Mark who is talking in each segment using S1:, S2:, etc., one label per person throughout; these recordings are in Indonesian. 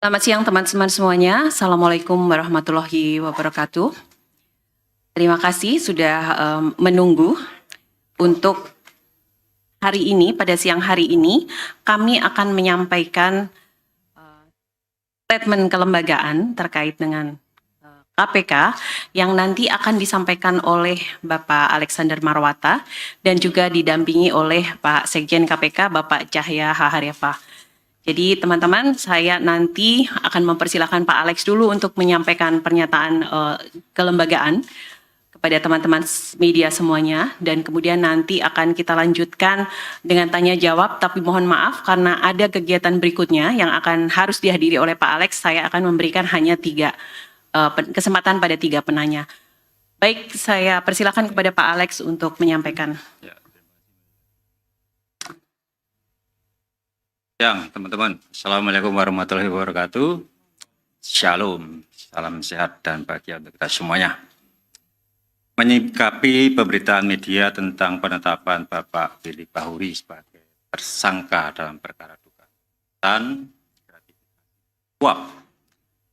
S1: Selamat siang teman-teman semuanya. Assalamualaikum warahmatullahi wabarakatuh. Terima kasih sudah menunggu untuk hari ini, pada siang hari ini, kami akan menyampaikan statement kelembagaan terkait dengan KPK yang nanti akan disampaikan oleh Bapak Alexander Marwata dan juga didampingi oleh Pak Sekjen KPK, Bapak Cahya Haharyafa. Jadi teman-teman, saya nanti akan mempersilahkan Pak Alex dulu untuk menyampaikan pernyataan kelembagaan kepada teman-teman media semuanya, dan kemudian nanti akan kita lanjutkan dengan tanya jawab, tapi mohon maaf karena ada kegiatan berikutnya yang akan harus dihadiri oleh Pak Alex, saya akan memberikan hanya kesempatan pada 3 penanya. Baik, saya persilakan kepada Pak Alex untuk menyampaikan.
S2: Teman-teman, Assalamualaikum warahmatullahi wabarakatuh. Shalom, salam sehat dan bahagia untuk kita semuanya. Menyikapi pemberitaan media tentang penetapan Bapak Firly Bahuri sebagai tersangka dalam perkara dugaan dan suap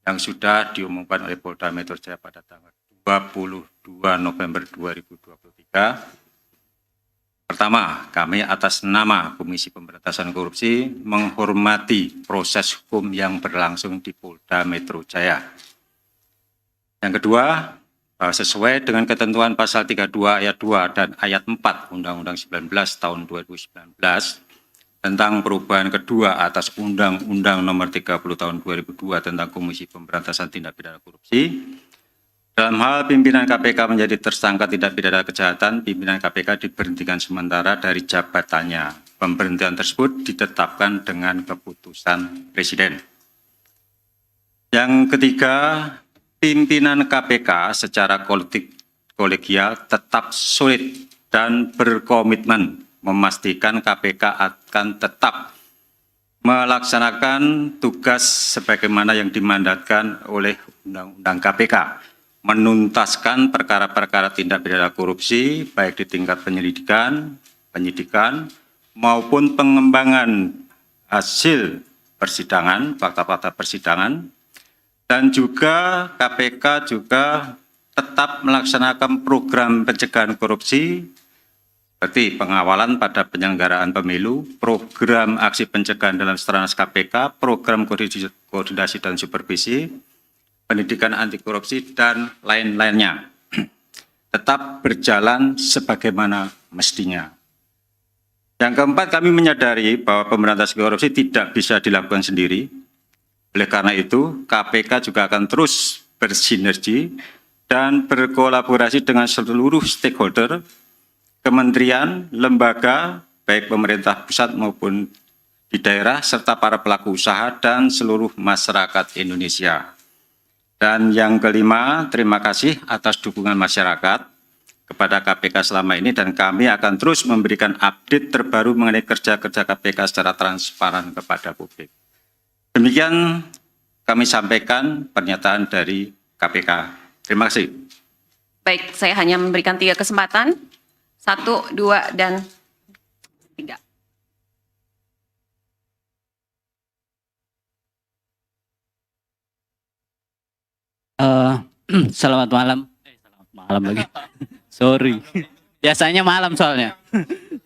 S2: yang sudah diumumkan oleh Polda Metro Jaya pada tanggal 22 November 2023. Pertama, kami atas nama Komisi Pemberantasan Korupsi menghormati proses hukum yang berlangsung di Polda Metro Jaya. Yang kedua, bahwa sesuai dengan ketentuan pasal 32 ayat 2 dan ayat 4 Undang-Undang 19 tahun 2019 tentang perubahan kedua atas Undang-Undang Nomor 30 tahun 2002 tentang Komisi Pemberantasan Tindak Pidana Korupsi, dalam hal pimpinan KPK menjadi tersangka tindak pidana kejahatan, pimpinan KPK diberhentikan sementara dari jabatannya. Pemberhentian tersebut ditetapkan dengan keputusan Presiden. Yang ketiga, pimpinan KPK secara kolegial tetap solid dan berkomitmen memastikan KPK akan tetap melaksanakan tugas sebagaimana yang dimandatkan oleh Undang-Undang KPK, menuntaskan perkara-perkara tindak pidana korupsi baik di tingkat penyelidikan, penyidikan, maupun pengembangan hasil persidangan, fakta-fakta persidangan, dan juga KPK juga tetap melaksanakan program pencegahan korupsi seperti pengawalan pada penyelenggaraan pemilu, program aksi pencegahan dalam Stranas KPK, program koordinasi dan supervisi, pendidikan anti korupsi, dan lain-lainnya tetap berjalan sebagaimana mestinya. Yang keempat, kami menyadari bahwa pemberantasan korupsi tidak bisa dilakukan sendiri. Oleh karena itu, KPK juga akan terus bersinergi dan berkolaborasi dengan seluruh stakeholder, kementerian, lembaga, baik pemerintah pusat maupun di daerah, serta para pelaku usaha dan seluruh masyarakat Indonesia. Dan yang kelima, terima kasih atas dukungan masyarakat kepada KPK selama ini, dan kami akan terus memberikan update terbaru mengenai kerja-kerja KPK secara transparan kepada publik. Demikian kami sampaikan pernyataan dari KPK. Terima kasih.
S1: Baik, saya hanya memberikan 3 kesempatan. 1, 2, dan 3.
S3: Selamat malam. Selamat malam lagi. Sorry. Biasanya malam soalnya.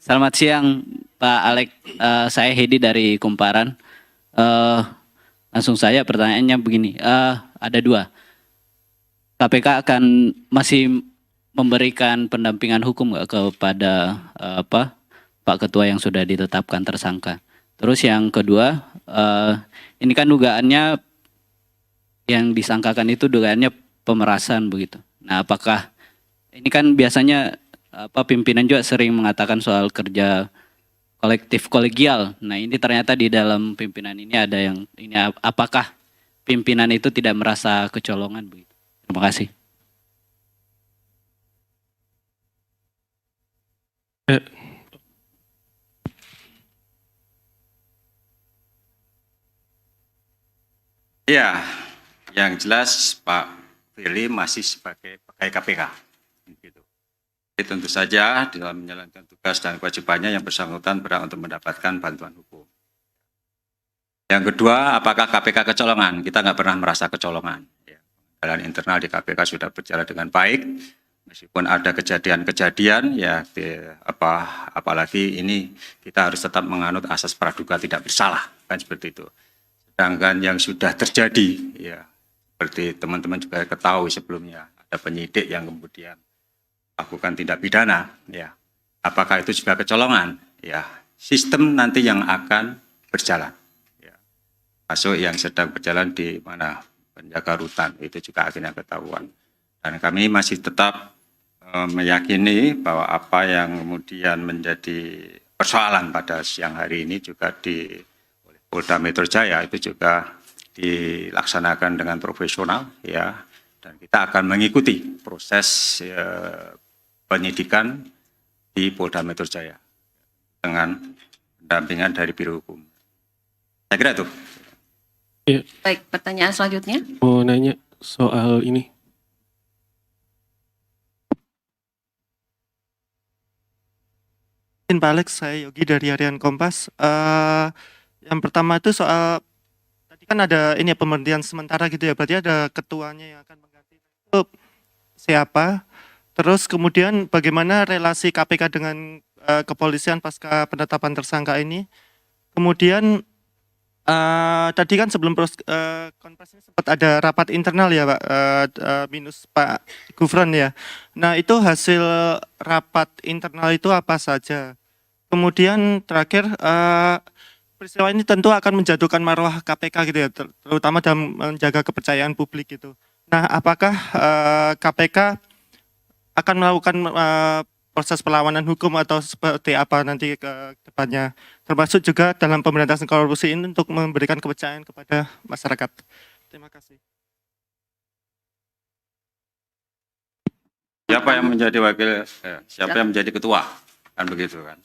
S3: Selamat siang Pak Alex. Saya Hedi dari Kumparan. Langsung saja pertanyaannya begini. Ada 2. KPK akan masih memberikan pendampingan hukum nggak kepada Pak Ketua yang sudah ditetapkan tersangka? Terus yang kedua, ini kan dugaannya yang disangkakan itu dugaannya pemerasan begitu. Nah, apakah ini kan biasanya pimpinan juga sering mengatakan soal kerja kolektif kolegial. Nah, ini ternyata di dalam pimpinan ini ada yang ini, apakah pimpinan itu tidak merasa kecolongan begitu? Terima kasih.
S2: Ya, yang jelas Pak Firly masih sebagai pegawai KPK. Gitu. Jadi tentu saja dalam menjalankan tugas dan kewajibannya yang bersangkutan berhak untuk mendapatkan bantuan hukum. Yang kedua, apakah KPK kecolongan? Kita nggak pernah merasa kecolongan. Ya, jalan internal di KPK sudah berjalan dengan baik, meskipun ada kejadian-kejadian, ya apalagi ini kita harus tetap menganut asas praduga tidak bersalah, kan seperti itu. Sedangkan yang sudah terjadi, ya seperti teman-teman juga ketahui sebelumnya, ada penyidik yang kemudian lakukan tindak pidana, ya apakah itu juga kecolongan? Ya sistem nanti yang akan berjalan. Masuk yang sedang berjalan di mana penjaga rutan itu juga akhirnya ketahuan. Dan kami masih tetap meyakini bahwa apa yang kemudian menjadi persoalan pada siang hari ini juga oleh Polda Metro Jaya itu juga dilaksanakan dengan profesional, ya, dan kita akan mengikuti proses penyidikan di Polda Metro Jaya dengan pendampingan dari Biro Hukum. Saya kira itu.
S4: Ya,
S1: Baik, pertanyaan selanjutnya.
S4: mau nanya soal ini.
S5: Pak Alex, saya Yogi dari Harian Kompas. Yang pertama itu soal tadi kan ada ini ya pemberhentian sementara gitu ya. Berarti ada ketuanya yang akan mengganti. Itu siapa? Terus kemudian bagaimana relasi KPK dengan kepolisian pasca penetapan tersangka ini? Kemudian tadi kan sebelum konferensi ini sempat ada rapat internal ya Pak, minus Pak Gufron ya. Nah itu hasil rapat internal itu apa saja? Kemudian terakhir peristiwa ini tentu akan menjatuhkan marwah KPK gitu ya, terutama dalam menjaga kepercayaan publik gitu. Nah apakah KPK akan melakukan proses perlawanan hukum atau seperti apa nanti ke depannya, termasuk juga dalam pemberantasan korupsi ini untuk memberikan kepercayaan kepada masyarakat. Terima kasih.
S2: Siapa yang menjadi wakil, siapa yang menjadi ketua, kan begitu kan?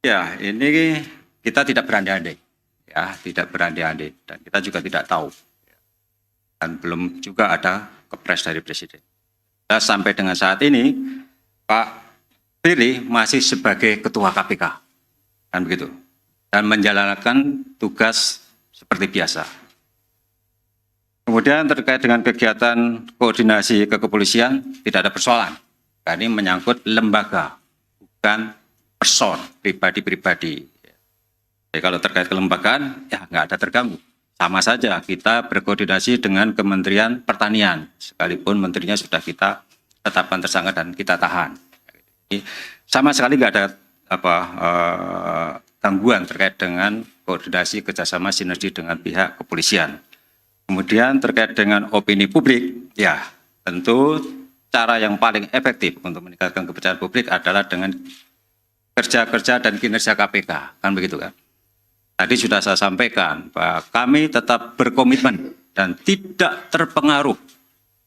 S2: Ya, ini kita tidak berandai-andai, ya, tidak berandai-andai, dan kita juga tidak tahu, dan belum juga ada kepres dari Presiden. Nah, sampai dengan saat ini, Pak Firly masih sebagai ketua KPK, kan begitu, dan menjalankan tugas seperti biasa. Kemudian terkait dengan kegiatan koordinasi kepolisian tidak ada persoalan. Karena ini menyangkut lembaga, bukan person pribadi-pribadi. Jadi kalau terkait kelembagaan, ya nggak ada terganggu. Sama saja kita berkoordinasi dengan Kementerian Pertanian, sekalipun menterinya sudah kita tetapkan tersangka dan kita tahan. Jadi, sama sekali nggak ada gangguan terkait dengan koordinasi kerjasama sinergi dengan pihak kepolisian. Kemudian terkait dengan opini publik, ya tentu cara yang paling efektif untuk meningkatkan kepercayaan publik adalah dengan kerja-kerja dan kinerja KPK, kan begitu kan? Tadi sudah saya sampaikan bahwa kami tetap berkomitmen dan tidak terpengaruh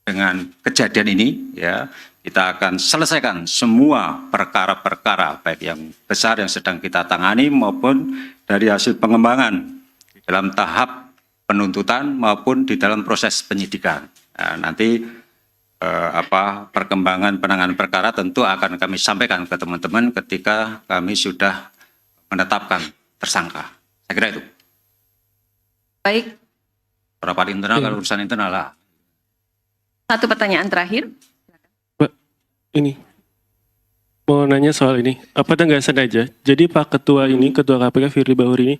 S2: dengan kejadian ini, ya kita akan selesaikan semua perkara-perkara baik yang besar yang sedang kita tangani maupun dari hasil pengembangan di dalam tahap penuntutan maupun di dalam proses penyidikan. Nah, nanti perkembangan penanganan perkara tentu akan kami sampaikan ke teman-teman ketika kami sudah menetapkan tersangka. Saya kira itu.
S1: Baik,
S2: Rapat internal kalau urusan internal lah.
S1: satu pertanyaan terakhir.
S4: Ini mau nanya soal ini. Apa nggak sengaja? Jadi Pak Ketua ini, Ketua KPK Firly Bahuri ini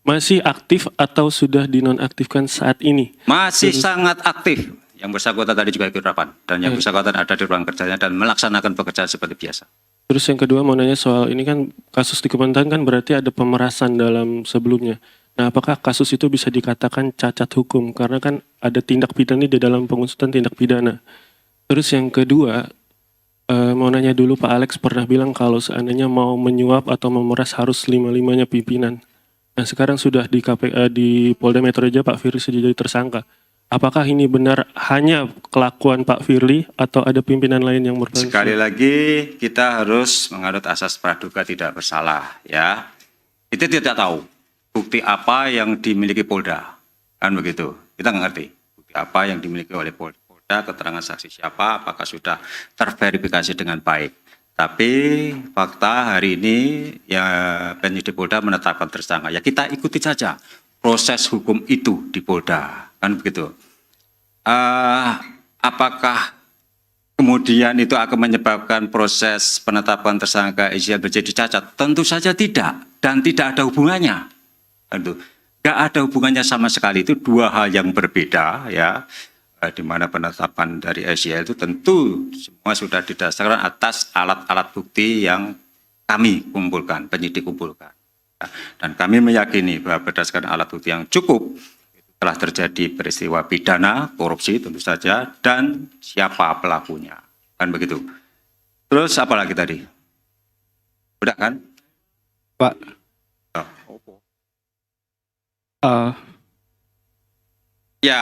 S4: masih aktif atau sudah dinonaktifkan saat ini?
S2: Masih sangat aktif. Yang bersangkutan tadi juga ikut rapat dan yang bersangkutan ada di ruang kerjanya dan melaksanakan pekerjaan seperti biasa.
S4: Terus yang kedua mau nanya soal ini kan kasus di Kementerian kan berarti ada pemerasan dalam sebelumnya. Nah apakah kasus itu bisa dikatakan cacat hukum? Karena kan ada tindak pidana di dalam pengusutan tindak pidana. Terus yang kedua mau nanya dulu Pak Alex pernah bilang kalau seandainya mau menyuap atau memeras harus 5-5-nya pimpinan. Nah sekarang sudah di di Polda Metro Jaya Pak Firly sudah jadi tersangka. Apakah ini benar hanya kelakuan Pak Firly atau ada pimpinan lain yang berperan?
S2: Sekali lagi kita harus menganut asas praduga tidak bersalah, ya. Kita tidak tahu bukti apa yang dimiliki Polda, kan begitu. Kita nggak ngerti bukti apa yang dimiliki oleh Polda, keterangan saksi siapa, apakah sudah terverifikasi dengan baik. Tapi fakta hari ini ya penyidik Polda menetapkan tersangka. Ya kita ikuti saja proses hukum itu di Polda, kan begitu. Apakah kemudian itu akan menyebabkan proses penetapan tersangka Eziel menjadi cacat? Tentu saja tidak, dan tidak ada hubungannya. Tentu, nggak ada hubungannya sama sekali. Itu dua hal yang berbeda, ya. Di mana penetapan dari Eziel itu tentu semua sudah didasarkan atas alat-alat bukti yang kami kumpulkan, penyidik kumpulkan. Dan kami meyakini bahwa berdasarkan alat bukti yang cukup, telah terjadi peristiwa pidana, korupsi tentu saja, dan siapa pelakunya. Kan begitu. Terus apa lagi tadi? Udah kan?
S6: Pak,
S2: Ya,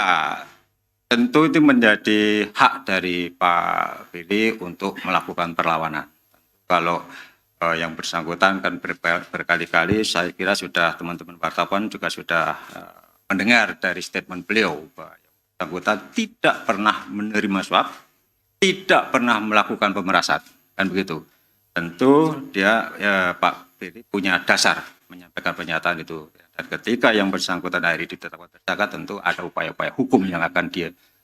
S2: tentu itu menjadi hak dari Pak Billy untuk melakukan perlawanan. Kalau yang bersangkutan kan berkali-kali, saya kira sudah teman-teman wartawan juga sudah mendengar dari statement beliau bahwa yang bersangkutan tidak pernah menerima suap, tidak pernah melakukan pemerasan, kan begitu. Tentu dia Pak Billy punya dasar menyampaikan pernyataan itu. Dan ketika yang bersangkutan akhirnya ditetapkan tersangka, tentu ada upaya-upaya hukum yang akan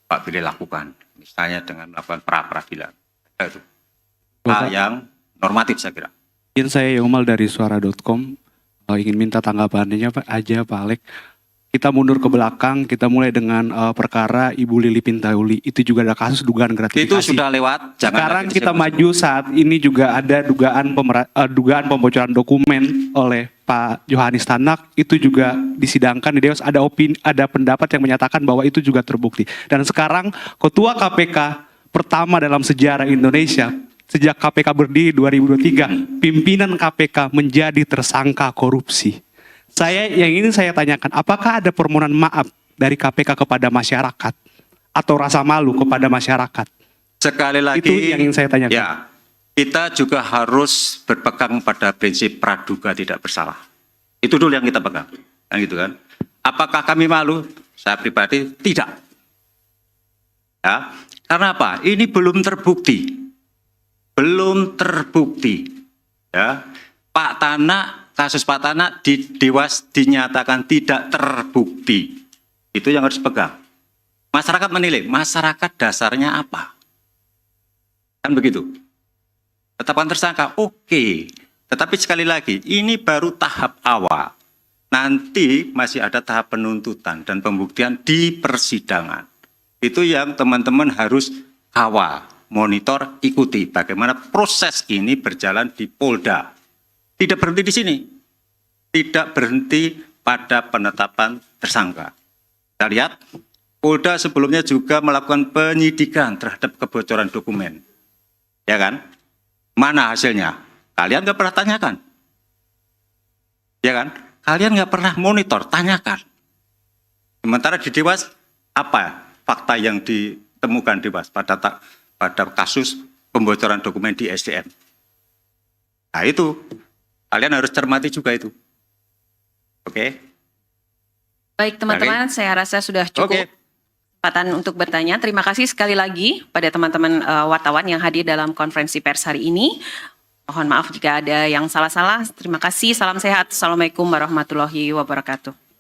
S2: Pak Billy lakukan, misalnya dengan melakukan pra-peradilan. Itu hal yang normatif saya kira.
S6: izin saya Yomal dari suara.com ingin minta tanggapannya Pak Alex. Kita mundur ke belakang, kita mulai dengan perkara Ibu Lili Pintauli. Itu juga ada kasus dugaan gratifikasi.
S2: Itu sudah lewat.
S6: Sekarang kita maju saat ini juga ada dugaan pembocoran dokumen oleh Pak Yohanis Tanak. Itu juga disidangkan di Dewas. Ada pendapat yang menyatakan bahwa itu juga terbukti. Dan sekarang Ketua KPK pertama dalam sejarah Indonesia sejak KPK berdiri 2023, pimpinan KPK menjadi tersangka korupsi. Yang ini saya tanyakan, apakah ada permohonan maaf dari KPK kepada masyarakat atau rasa malu kepada masyarakat?
S2: Sekali lagi,
S6: Itu yang ingin saya tanyakan.
S2: Ya, kita juga harus berpegang pada prinsip praduga tidak bersalah. Itu dulu yang kita pegang, kan gitu kan? Apakah kami malu? Saya pribadi tidak. Ya, karena apa? Ini belum terbukti. Belum terbukti. Ya, Pak Tanak, kasus Pak Tanak di Dewas dinyatakan tidak terbukti. Itu yang harus pegang. Masyarakat menilai, masyarakat dasarnya apa? Kan begitu. Tetapkan tersangka, oke. Tetapi sekali lagi, ini baru tahap awal. Nanti masih ada tahap penuntutan dan pembuktian di persidangan. Itu yang teman-teman harus kawal, monitor, ikuti bagaimana proses ini berjalan di Polda. Tidak berhenti di sini. Tidak berhenti pada penetapan tersangka. Kita lihat, Polda sebelumnya juga melakukan penyidikan terhadap kebocoran dokumen. Ya kan? Mana hasilnya? Kalian nggak pernah tanyakan. Ya kan? Kalian nggak pernah monitor, tanyakan. Sementara di Dewas, apa fakta yang ditemukan Dewas pada kasus pembocoran dokumen di SDM? Nah itu, kalian harus cermati juga itu. Oke?
S1: Baik teman-teman, saya rasa sudah cukup kesempatan untuk bertanya. Terima kasih sekali lagi pada teman-teman wartawan yang hadir dalam konferensi pers hari ini. Mohon maaf jika ada yang salah-salah. Terima kasih, salam sehat. Assalamualaikum warahmatullahi wabarakatuh.